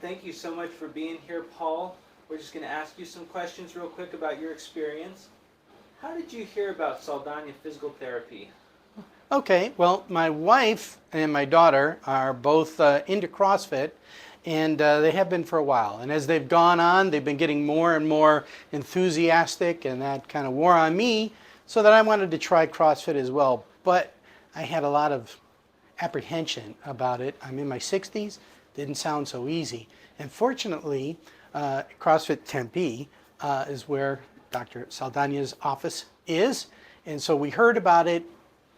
Thank you so much for being here, Paul. We're just going to ask you some questions real quick about your experience. How did you hear about Saldana Physical Therapy? Okay, well, my wife and my daughter are both into CrossFit, and they have been for a while. And as they've gone on, they've been getting more and more enthusiastic, and that kind of wore on me, so that I wanted to try CrossFit as well. But I had a lot of apprehension about it. I'm in my 60s, didn't sound so easy. And fortunately, CrossFit Tempe is where Dr. Saldana's office is. And so we heard about it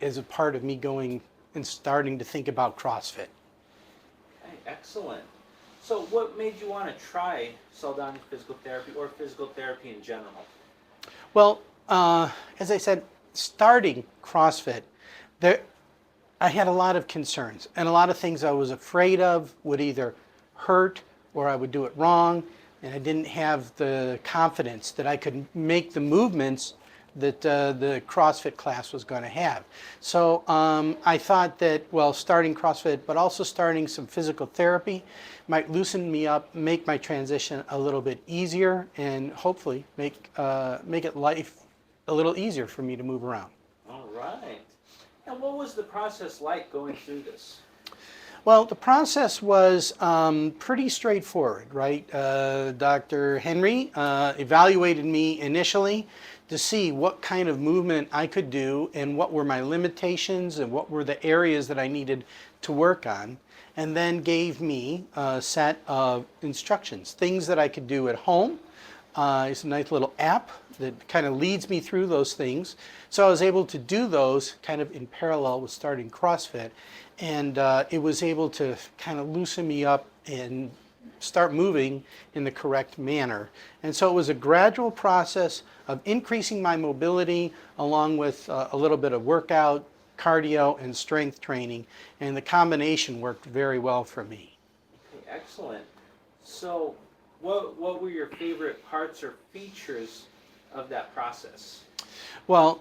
as a part of me going and starting to think about CrossFit. Okay, excellent. So what made you want to try Saldana Physical Therapy or physical therapy in general? Well, as I said, starting CrossFit, I had a lot of concerns and a lot of things I was afraid of would either hurt or I would do it wrong, and I didn't have the confidence that I could make the movements that the CrossFit class was going to have. So I thought that, well, starting CrossFit, but also starting some physical therapy might loosen me up, make my transition a little bit easier, and hopefully make it life a little easier for me to move around. All right. And what was the process like going through this? Well, the process was pretty straightforward, right? Dr. Henry evaluated me initially to see what kind of movement I could do and what were my limitations and what were the areas that I needed to work on, and then gave me a set of instructions, things that I could do at home. It's a nice little app that kind of leads me through those things. So I was able to do those kind of in parallel with starting CrossFit, and it was able to kind of loosen me up and start moving in the correct manner. And so it was a gradual process of increasing my mobility along with a little bit of workout, cardio, and strength training, and the combination worked very well for me. Okay, excellent. So what were your favorite parts or features of that process? Well,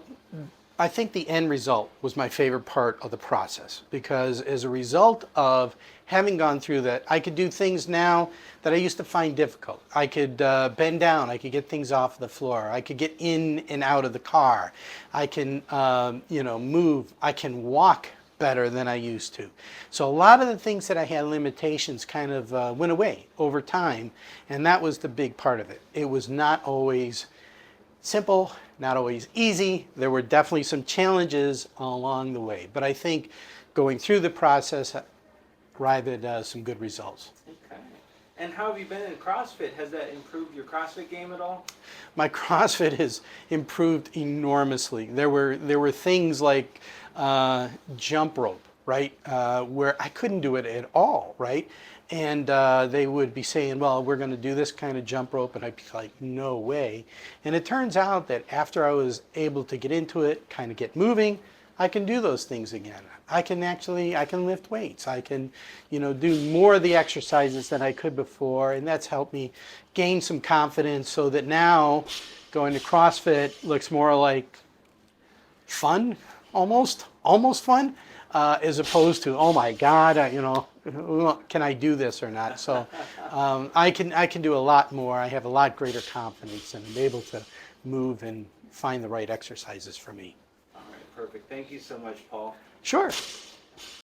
I think the end result was my favorite part of the process, because as a result of having gone through that, I could do things now that I used to find difficult. I could bend down, I could get things off the floor, I could get in and out of the car, I can move, I can walk better than I used to. So a lot of the things that I had limitations kind of went away over time, and that was the big part of it. It was not always simple, not always easy. There were definitely some challenges along the way, but I think going through the process arrived at some good results. Okay. And how have you been in CrossFit? Has that improved your CrossFit game at all? My CrossFit has improved enormously. There were things like jump rope, right, where I couldn't do it at all, right? And they would be saying, well, we're going to do this kind of jump rope, and I'd be like, no way. And it turns out that after I was able to get into it, kind of get moving, I can do those things again. I can lift weights. I can, do more of the exercises than I could before, and that's helped me gain some confidence so that now going to CrossFit looks more like fun, almost fun, as opposed to, oh my God, can I do this or not? So I can do a lot more. I have a lot greater confidence, and I'm able to move and find the right exercises for me. All right, perfect. Thank you so much, Paul. Sure.